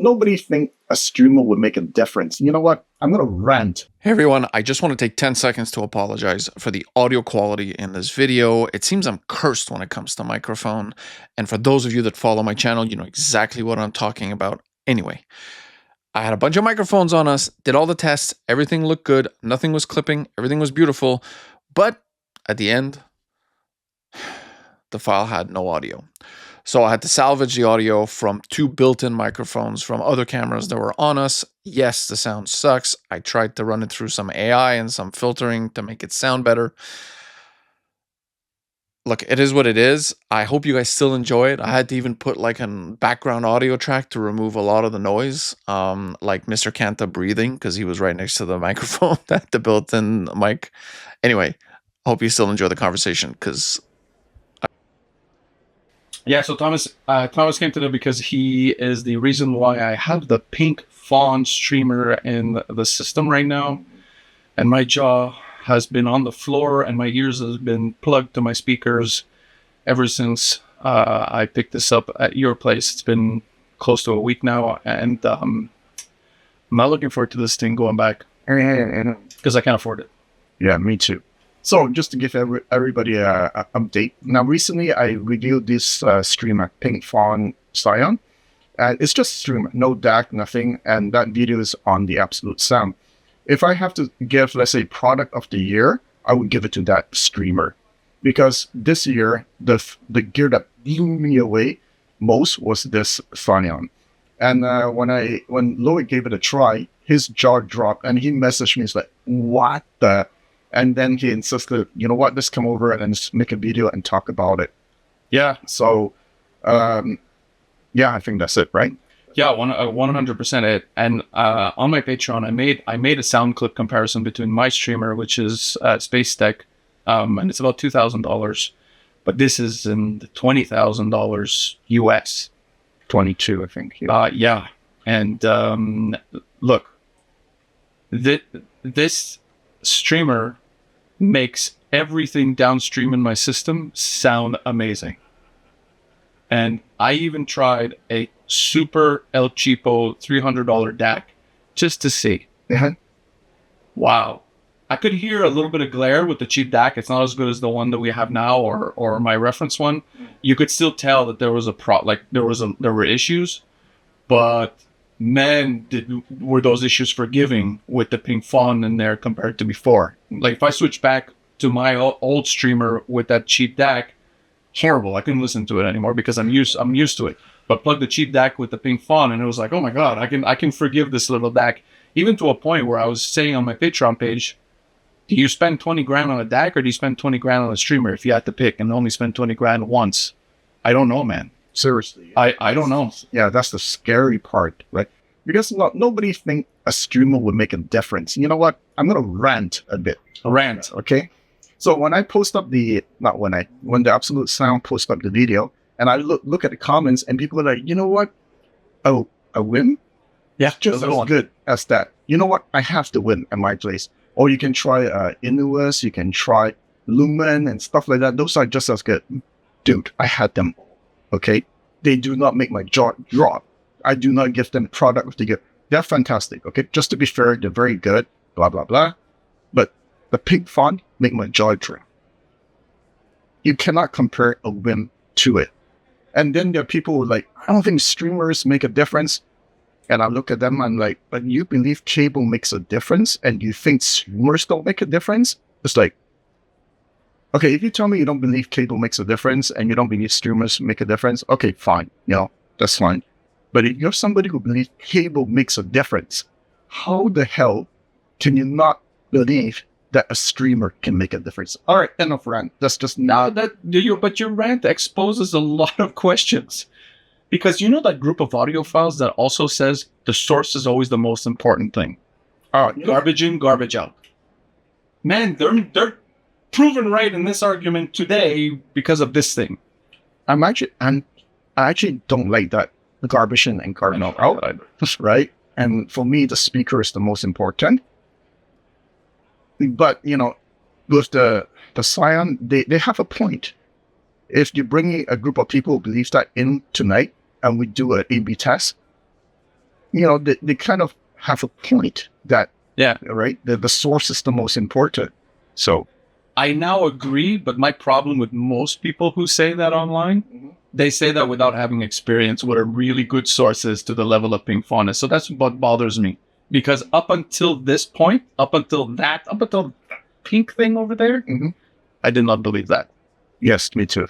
nobody think a streamer would make a difference. You know what? I'm going to rant. Hey everyone, I just want to take 10 seconds to apologize for the audio quality in this video. It seems I'm cursed when it comes to microphone. And for those of you that follow my channel, you know exactly what I'm talking about. Anyway, I had a bunch of microphones on us, did all the tests, everything looked good, nothing was clipping, everything was beautiful. But at the end, the file had no audio. So I had to salvage the audio from 2 built-in microphones from other cameras that were on us. Yes, the sound sucks. I tried to run it through some AI and some filtering to make it sound better. Look, it is what it is. I hope you guys still enjoy it. I had to even put like a background audio track to remove a lot of the noise, like Mr. Kanta breathing because he was right next to the microphone, the built-in mic. Anyway, hope you still enjoy the conversation because... Yeah, so Thomas came to know because he is the reason why I have the PInk Faun Streamer in the system right now. And my jaw has been on the floor and my ears has been plugged to my speakers ever since I picked this up at your place. It's been close to a week now. And I'm not looking forward to this thing going back because I can't afford it. Yeah, me too. So just to give everybody an update. Now, recently I reviewed this streamer, PInk Faun Scion. It's just a streamer, no DAC, nothing. And that video is on the absolute sound. If I have to give, let's say, product of the year, I would give it to that streamer. Because this year, the gear that blew me away most was this Scion. And when Lloyd gave it a try, his jaw dropped and he messaged me. He's like, what the... And then he insisted, you know what, let's come over and just make a video and talk about it. Yeah. So, yeah, I think that's it, right? Yeah, 100% it. And on my Patreon, I made a sound clip comparison between my streamer, which is Space Tech, and it's about $2,000. But this is in the $20,000 US. 22, I think. Yeah. And look, this streamer makes everything downstream in my system sound amazing. And I even tried a super El Cheapo $300 DAC just to see. Yeah. Wow. I could hear a little bit of glare with the cheap DAC. It's not as good as the one that we have now or my reference one. You could still tell that there was there were issues, but man, were those issues forgiving with the PInk Faun in there compared to before. Like if I switch back to my old streamer with that cheap DAC, horrible. I couldn't listen to it anymore because I'm used to it. But plug the cheap DAC with the PInk Faun and it was like, oh my god, I can forgive this little DAC. Even to a point where I was saying on my Patreon page, do you spend 20 grand on a DAC or do you spend 20 grand on a streamer if you had to pick and only spend 20 grand once? I don't know, man. Seriously. I don't know. Yeah, that's the scary part, right? Because nobody think a streamer would make a difference. You know what? I'm going to rant a bit. Rant. Okay? So when I post up when the Absolute Sound post up the video, and I look at the comments, and people are like, you know what? Oh, a win? Yeah, just as good as that. You know what? I have to win at my place. Or you can try Inuus, you can try Lumen and stuff like that. Those are just as good. Dude, I had them all. Okay? They do not make my jaw drop. I do not give them product of the year. They're fantastic. Okay? Just to be fair, they're very good. Blah, blah, blah. But the PInk Faun make my jaw drop. You cannot compare a whim to it. And then there are people who are like, I don't think streamers make a difference. And I look at them and I'm like, but you believe cable makes a difference and you think streamers don't make a difference? It's like, okay, if you tell me you don't believe cable makes a difference and you don't believe streamers make a difference, okay, fine. You know, that's fine. But if you're somebody who believes cable makes a difference, how the hell can you not believe that a streamer can make a difference? All right, enough rant. That's just now but your rant exposes a lot of questions. Because you know that group of audiophiles that also says the source is always the most important thing. Garbage in, garbage out. Man, they're proven right in this argument today because of this thing. I actually don't like that garbage in and garbage out, right? And for me, the speaker is the most important. But you know, with the Scion, they have a point. If you bring a group of people who believe that in tonight and we do an A/B test, they kind of have a point that, Yeah. right, the source is the most important. So I now agree, but my problem with most people who say that online, they say that without having experience what a really good source is to the level of PInk Faun is. So that's what bothers me. Because up until this point, up until that pink thing over there, I did not believe that. yes, me too.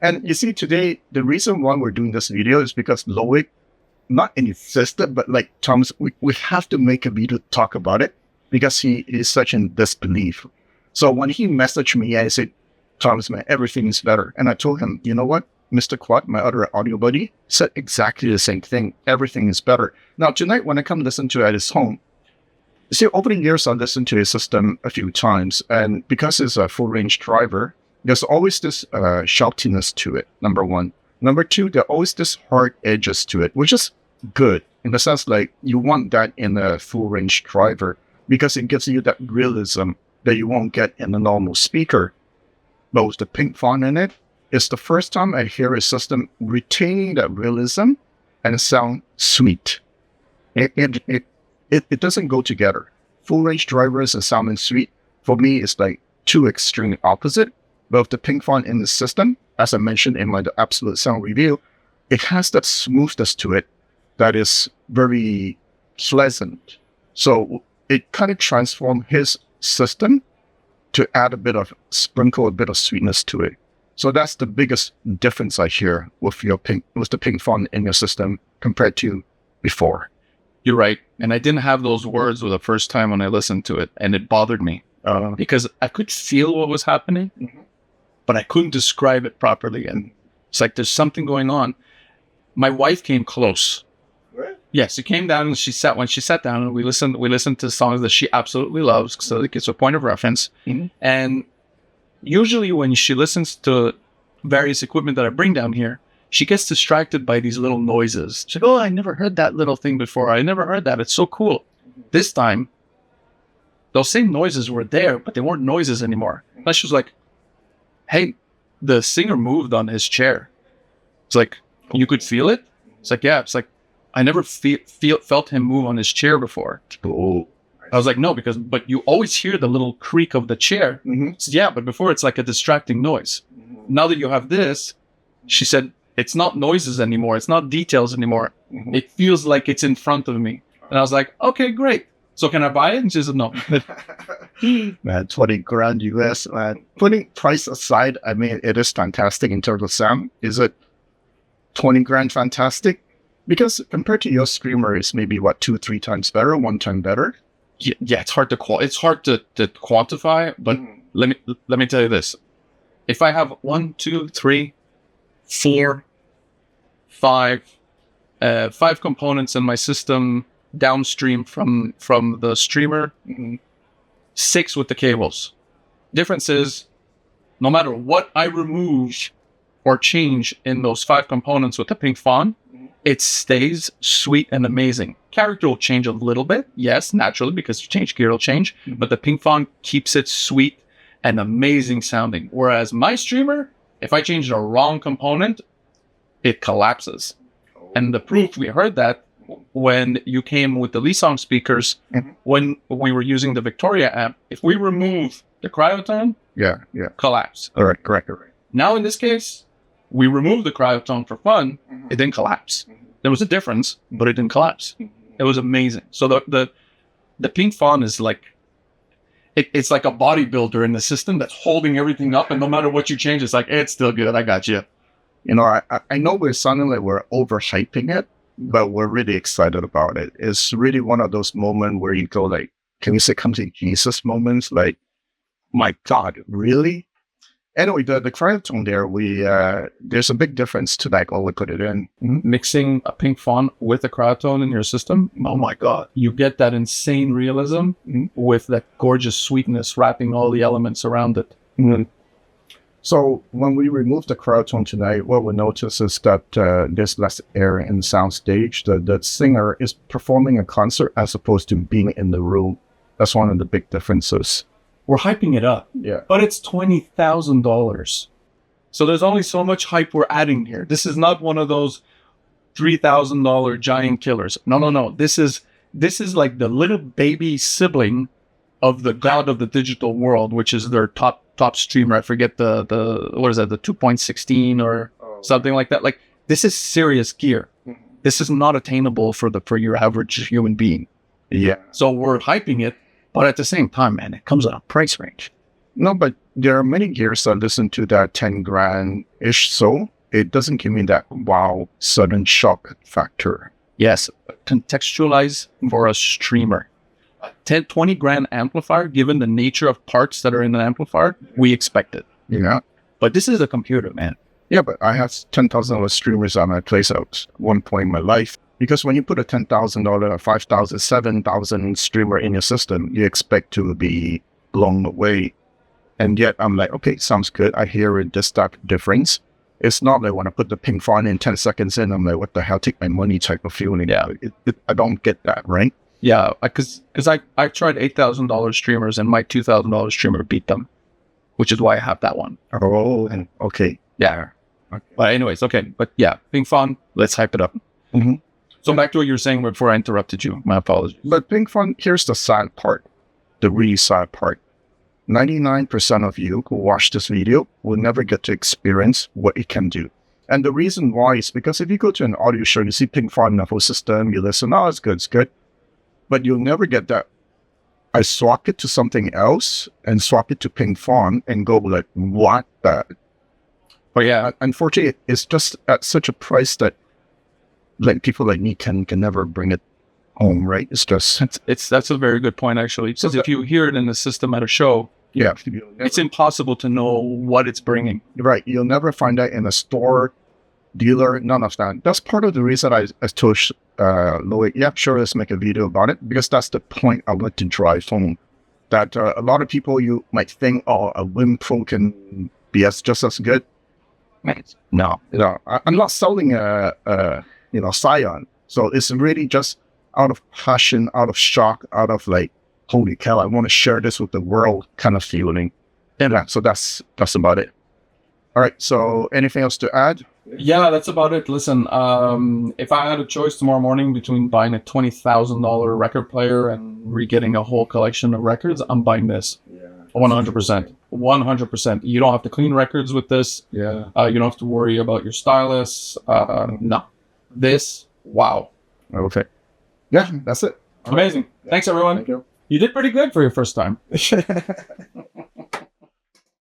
And you see, today, the reason why we're doing this video is because Loic not insisted, but like Thomas, we have to make a video to talk about it because he is such in disbelief. So when he messaged me, I said, Thomas, man, everything is better. And I told him, you know what? Mr. Quad, my other audio buddy, said exactly the same thing. Everything is better. Now, tonight, when I come listen to it at his home, you see, over the years, I've listened to his system a few times. And because it's a full-range driver, there's always this shoutiness to it, number one. Number two, there are always this hard edges to it, which is good in the sense like you want that in a full-range driver because it gives you that realism that you won't get in a normal speaker. But with the PInk Faun in it, it's the first time I hear a system retaining that realism and sound sweet. It doesn't go together. Full-range drivers and sounding sweet, for me, is like two extreme opposite. But with the PInk Faun in the system, as I mentioned in my absolute sound review, it has that smoothness to it that is very pleasant. So it kind of transformed his system to add sprinkle a bit of sweetness to it. So that's the biggest difference I hear with the PInk Faun in your system compared to before. You're right. And I didn't have those words the first time when I listened to it, and it bothered me because I could feel what was happening, but I couldn't describe it properly. And it's like there's something going on. My wife came close. Right. Yes, she came down and when she sat down and we listened to songs that she absolutely loves, so it gets a point of reference. And usually when she listens to various equipment that I bring down here, she gets distracted by these little noises. She's like, oh, I never heard that little thing before. I never heard that. It's so cool. This time, those same noises were there, but they weren't noises anymore. And she was like, hey, the singer moved on his chair. It's like, you could feel it? It's like, yeah. It's like, I never felt him move on his chair before. Oh. I was like, no, but you always hear the little creak of the chair. So, yeah, but before it's like a distracting noise. Now that you have this, she said, it's not noises anymore. It's not details anymore. It feels like it's in front of me. And I was like, okay, great. So can I buy it? And she said, no. Man, 20 grand US, man. Putting price aside, I mean, it is fantastic in terms of sound. Is it 20 grand fantastic? Because compared to your streamer, it's maybe, 2-3 times better, 1 time better? Yeah, it's hard to quantify, but let me tell you this. If I have 1, 2, 3, 4, 5 components in my system downstream from the streamer, 6 with the cables. Difference is, no matter what I remove or change in those 5 components with the PInk Faun, it stays sweet and amazing. Character will change a little bit, yes, naturally, because you change gear will change, but the PInk Faun keeps it sweet and amazing sounding. Whereas my streamer, if I change the wrong component, it collapses. And the proof, we heard that when you came with the Lisong speakers, when we were using the Victoria amp, if we remove the cryotone, collapse. All right, correct. Now in this case, we removed the cryotone for fun, it didn't collapse. There was a difference, but it didn't collapse. It was amazing. So the PInk Faun is like, it's like a bodybuilder in the system that's holding everything up, and no matter what you change, it's like, it's still good, I got you. You know, I know we're sounding like we're overhyping it, but we're really excited about it. It's really one of those moments where you go like, can you say come to Jesus moments? Like, my God, really? Anyway, the cryotone there, there's a big difference to like when we put it in. Mixing a PInk Faun with a cryotone in your system, Oh my God. you get that insane realism with that gorgeous sweetness wrapping all the elements around it. So when we remove the cryotone tonight, what we notice is that there's less air in the sound stage. The singer is performing a concert as opposed to being in the room. That's one of the big differences. We're hyping it up, Yeah. but it's $20,000. So there's only so much hype we're adding here. This is not one of those, $3,000 giant killers. No. This is like the little baby sibling of the god of the digital world, which is their top streamer. I forget the what is that, the 2.16 or something like that. Like, this is serious gear. This is not attainable for your average human being. Yeah. So we're hyping it, but at the same time, man, it comes at a price range. No, but there are many gears that listen to that 10 grand-ish, so it doesn't give me that wow, sudden shock factor. Yes, contextualize for a streamer. A 20 grand amplifier, given the nature of parts that are in an amplifier, we expect it. Yeah. But this is a computer, man. Yeah, but I have $10,000 streamers at my place at one point in my life. Because when you put a $10,000, $5,000, $7,000 streamer in your system, you expect to be blown away. And yet I'm like, okay, sounds good. I hear this type of difference. It's not like when I put the PInk Faun in 10 seconds in, I'm like, what the hell, take my money type of feeling. Yeah. I don't get that, right? Yeah, because I tried $8,000 streamers and my $2,000 streamer beat them, which is why I have that one. Oh, and okay. Yeah. Okay. But anyways, okay. But yeah, PInk Faun, let's hype it up. Mm-hmm. So back to what you were saying before I interrupted you. My apologies. But PInk Faun, here's the sad part, the really sad part. 99% of you who watch this video will never get to experience what it can do. And the reason why is because if you go to an audio show, you see PInk Faun in the whole system, you listen, oh, it's good. But you'll never get that. I swap it to something else and swap it to PInk Faun and go like, what the? But yeah, unfortunately, it's just at such a price that like people like me can never bring it home, right? It's just that's a very good point, actually. Because if you hear it in the system at a show, yeah, it's impossible to know what it's bringing. Right. You'll never find that in a store, dealer, none of that. That's part of the reason I told Loic, yeah, sure, let's make a video about it, because that's the point I want to drive home. That a lot of people, you might think, oh, a Win Pro can be just as good. No, I'm not selling a Scion. So it's really just out of passion, out of shock, out of like, holy cow, I want to share this with the world kind of feeling. Yeah, so that's about it. All right, so anything else to add? Yeah, that's about it. Listen, if I had a choice tomorrow morning between buying a $20,000 record player and re-getting a whole collection of records, I'm buying this. Yeah. 100%. 100%. You don't have to clean records with this. Yeah. You don't have to worry about your stylus. No. This, wow. Okay. Yeah, that's it. Amazing. Thanks, everyone. Thank you. You did pretty good for your first time.